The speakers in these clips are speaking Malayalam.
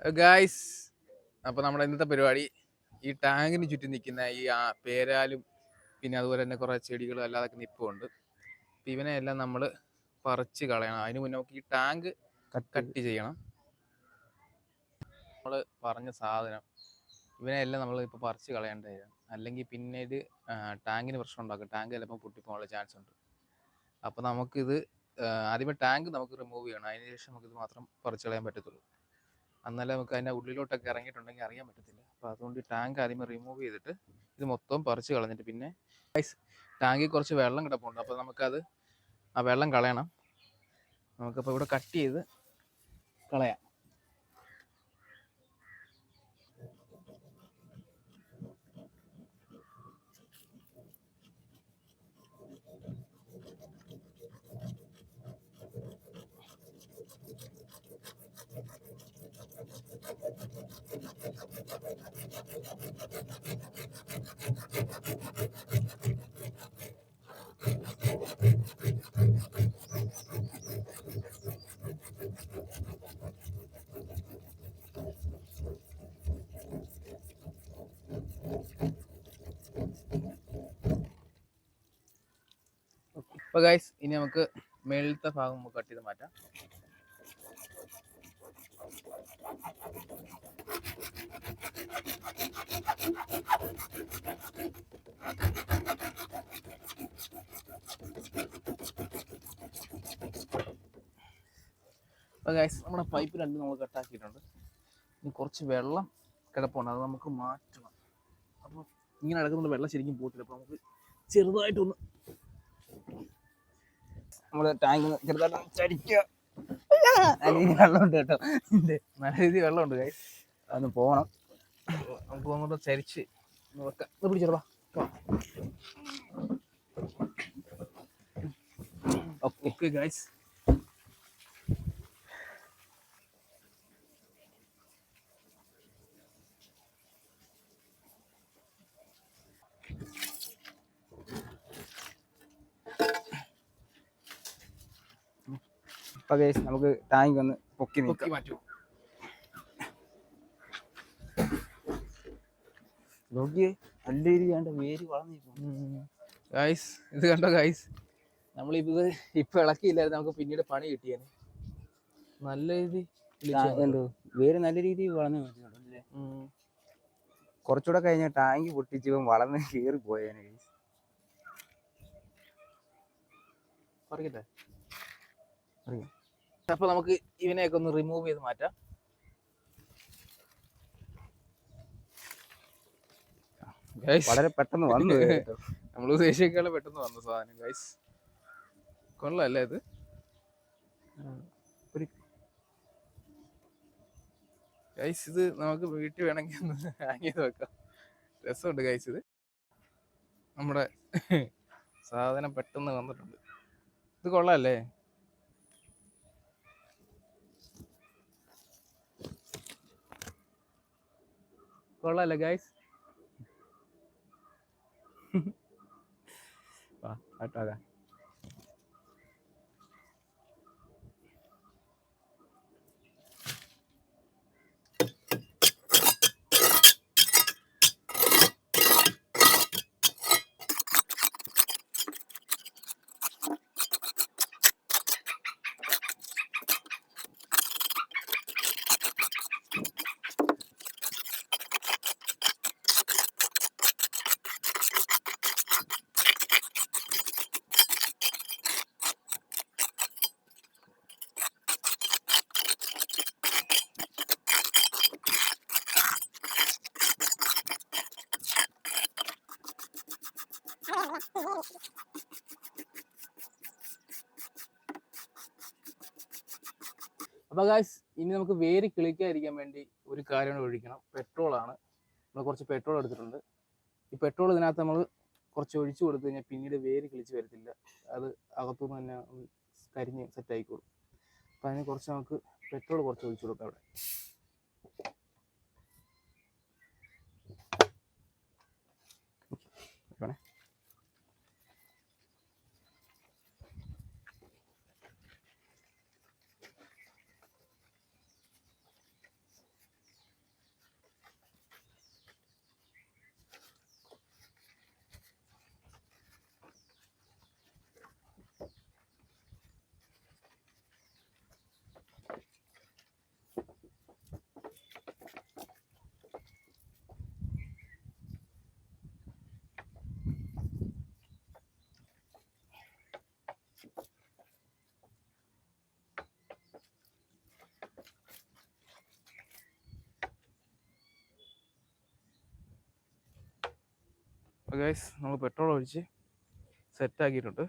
ഗായ്സ്, അപ്പോൾ നമ്മുടെ ഇന്നത്തെ പരിപാടി ഈ ടാങ്കിന് ചുറ്റും നിൽക്കുന്ന ഈ പേരാലും പിന്നെ അതുപോലെ തന്നെ കുറേ ചെടികളും അല്ലാതൊക്കെ നിൽപ്പുണ്ട്. അപ്പം ഇവനെ എല്ലാം നമ്മൾ പറിച്ച് കളയണം. അതിന് മുന്നേ നമുക്ക് ഈ ടാങ്ക് കട്ട് ചെയ്യണം. നമ്മൾ പറഞ്ഞ സാധനം ഇവനെല്ലാം നമ്മൾ ഇപ്പോൾ പറിച്ച് കളയേണ്ടതാണ്. അല്ലെങ്കിൽ പിന്നീട് ടാങ്കിന് പ്രശ്നം ഉണ്ടാക്കും. ടാങ്ക് ചിലപ്പോൾ പൊട്ടിപ്പോകാനുള്ള ചാൻസ് ഉണ്ട്. അപ്പോൾ നമുക്കിത് ആദ്യമേ ടാങ്ക് നമുക്ക് റിമൂവ് ചെയ്യണം. അതിന് ശേഷം നമുക്കിത് മാത്രം പറിച്ച് കളയാൻ പറ്റത്തുള്ളൂ. എന്നാലേ നമുക്ക് അതിൻ്റെ ഉള്ളിലോട്ടൊക്കെ ഇറങ്ങിയിട്ടുണ്ടെങ്കിൽ അറിയാൻ പറ്റത്തില്ല. അപ്പോൾ അതുകൊണ്ട് ടാങ്ക് ആദ്യമേ റിമൂവ് ചെയ്തിട്ട് ഇത് മൊത്തം പറിച്ച് കളഞ്ഞിട്ട് പിന്നെ ടാങ്കിൽ കുറച്ച് വെള്ളം കിടപ്പുണ്ട്. അപ്പോൾ നമുക്കത് ആ വെള്ളം കളയണം. നമുക്കപ്പോൾ ഇവിടെ കട്ട് ചെയ്ത് കളയാം. അപ്പോൾ ഗൈസ്, ഇനി നമുക്ക് മേളിലത്തെ ഭാഗം നമുക്ക് കട്ട് ചെയ്ത് മാറ്റാം. അപ്പോൾ ഗൈസ്, നമ്മുടെ പൈപ്പ് രണ്ടും നമ്മൾ കട്ടാക്കിയിട്ടുണ്ട്. ഇനി കുറച്ച് വെള്ളം കിടപ്പുണ്ട്, അത് നമുക്ക് മാറ്റണം. അപ്പോൾ ഇങ്ങനെ കിടക്കുന്നുണ്ട്, വെള്ളം ശരിക്കും പോയിട്ടില്ല. അപ്പോൾ നമുക്ക് ചെറുതായിട്ടൊന്ന് നമ്മൾ ടാങ്ക് ചെറുതായിട്ട് ചരിക്കുക. വെള്ളമുണ്ട് കേട്ടോ, നല്ല രീതിയിൽ വെള്ളമുണ്ട് ഗൈസ്. അതൊന്ന് പോകണം. നമുക്ക് ഒന്നുകൂടെ ചരിച്ച് വെക്കാം. പിടിച്ചെടുപ്പാ. ഓക്കെ ഗൈസ്, നമുക്ക് ടാങ്ക് ഒന്ന് പൊക്കി മാറ്റും. നല്ല രീതിയാണ്ട് വേര് വളർന്നിരിക്കും ഗൈസ്. ഇത് കണ്ടോ ഗൈസ്, നമ്മളിത് ഇപ്പൊ ഇളക്കിയില്ലായിരുന്നു, നമുക്ക് പിന്നീട് പണി കിട്ടിയാണ്. നല്ല രീതി വേര് നല്ല രീതിയിൽ വളർന്നു. കുറച്ചുകൂടെ കഴിഞ്ഞ ടാങ്ക് പൊട്ടിച്ച് വളർന്ന് കയറി പോയേനെ. പറയട്ടെ. അപ്പൊ നമുക്ക് ഇവനെയൊക്കെ ഒന്ന് റിമൂവ് ചെയ്ത് മാറ്റാം. വളരെ പെട്ടെന്ന് വന്നു. നമ്മൾ ഉദ്ദേശിക്കാതെ പെട്ടെന്ന് വന്ന സാധനം ഗൈസ്. കൊള്ളല്ലേ ഇത്? ഗൈസ്, ഇത് നമുക്ക് വീട്ടിൽ വേണമെങ്കിൽ ഒന്ന് ഹാങ് ചെയ്ത് വെക്കാം. രസമുണ്ട് ഗൈസ്. ഇത് നമ്മുടെ സാധനം പെട്ടെന്ന് വന്നിട്ടുണ്ട്. ഇത് കൊള്ളാല്ലേ? കൊള്ളാല്ലേ ഗൈസ്? അപ്പോൾ ഗൈസ്, ഇനി നമുക്ക് വേര് കിളിക്കാതിരിക്കാൻ വേണ്ടി ഒരു കാര്യം ഒഴിക്കണം. പെട്രോളാണ്. നമ്മൾ കുറച്ച് പെട്രോൾ എടുത്തിട്ടുണ്ട്. ഈ പെട്രോൾ ഇതിനകത്ത് നമ്മൾ കുറച്ച് ഒഴിച്ചു കൊടുത്തു കഴിഞ്ഞാൽ പിന്നീട് വേര് കിളിച്ച് വരത്തില്ല. അത് അകത്തുനിന്ന് തന്നെ കരിഞ്ഞ് സെറ്റ് ആയിക്കോളും. അപ്പം അതിന് കുറച്ച് നമുക്ക് പെട്രോൾ കുറച്ച് ഒഴിച്ചു കൊടുക്കാം അവിടെ. ഗൈസ് നമ്മൾ പെട്രോൾ ഒഴിച്ച് സെറ്റാക്കിയിട്ടുണ്ട്.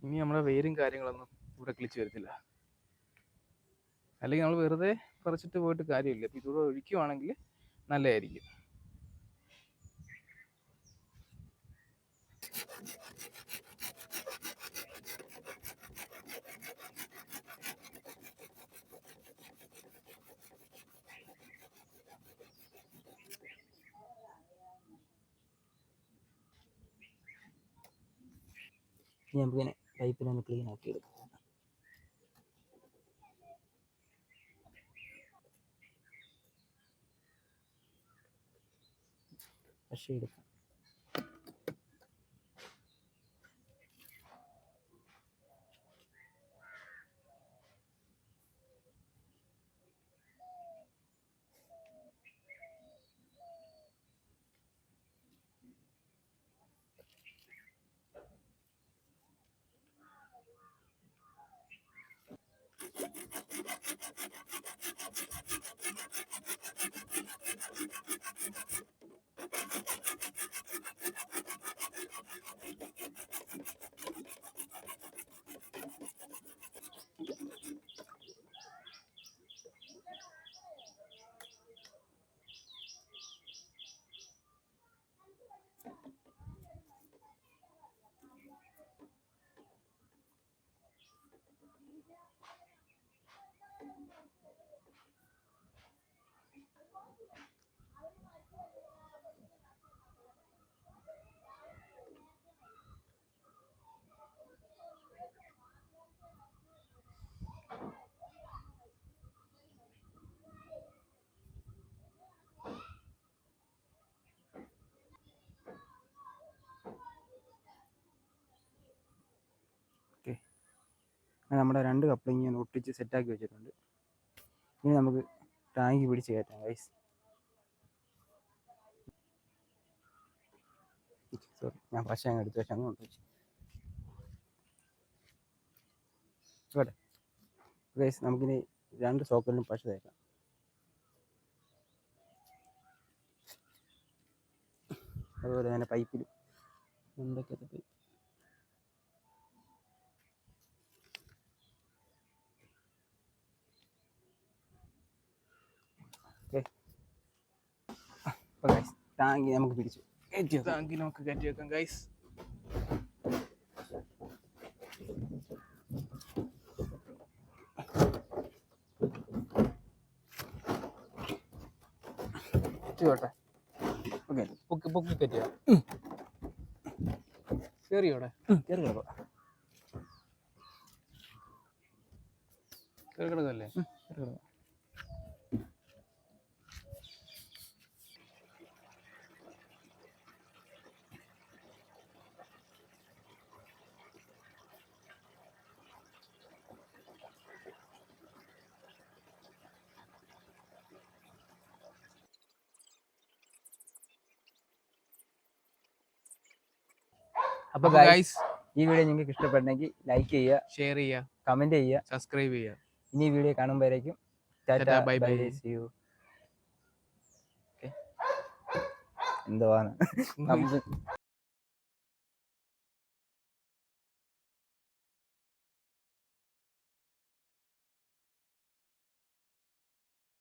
ഇനി നമ്മുടെ വെയിലും കാര്യങ്ങളൊന്നും ഇവിടെ കിളിച്ച് വരത്തില്ല. അല്ലെങ്കിൽ നമ്മൾ വെറുതെ പറിച്ചിട്ട് പോയിട്ട് കാര്യമില്ല. അപ്പം ഇതുകൂടെ ഒഴിക്കുവാണെങ്കിൽ നല്ലതായിരിക്കും. ഇനി നമുക്കിങ്ങനെ പൈപ്പിലൊന്ന് ക്ലീൻ ആക്കി എടുക്കാം. പക്ഷേ എടുക്കാം. നമ്മുടെ 2 കപ്ലിങ് ഞാൻ ഒട്ടിച്ച് സെറ്റാക്കി വെച്ചിട്ടുണ്ട്. ഇനി നമുക്ക് ടാങ്കി പിടിച്ച് കയറ്റാം ഗൈസ്. സോറി, ഞാൻ പശ അങ്ങ് എടുത്ത് വെച്ച് അങ്ങ് കൊണ്ടുവച്ചു. കേട്ടെ ഗൈസ്, നമുക്കിനി 2 സോക്കറ്റിലും പശ തേക്കാം. അതുപോലെ തന്നെ പൈപ്പിലും എന്തൊക്കെ പൈപ്പ്. ടാങ്കി നമുക്ക് പിടിച്ചു ടാങ്കി നമുക്ക് കയറ്റി വെക്കാം ഗൈസ്. ചോട്ടെ. ഓക്കെ, പൊക്കി പൊക്കി കയറ്റിയ കയറിയോടെ കയറി കിടക്കാം. കയറി കിടക്കല്ലേ? കയറി കിടക്കാം. അപ്പോൾ ഗൈസ്, ഈ വീഡിയോ നിങ്ങൾക്ക് ഇഷ്ടപ്പെട്ടെങ്കിൽ ലൈക്ക് ചെയ്യുക, ഷെയർ ചെയ്യുക, കമന്റ് ചെയ്യുക, സബ്സ്ക്രൈബ് ചെയ്യുക. ഇനി വീഡിയോ കാണുമ്പോഴേക്കും ടാറ്റാ, ബൈ ബൈ. See you. എന്തുവാണ്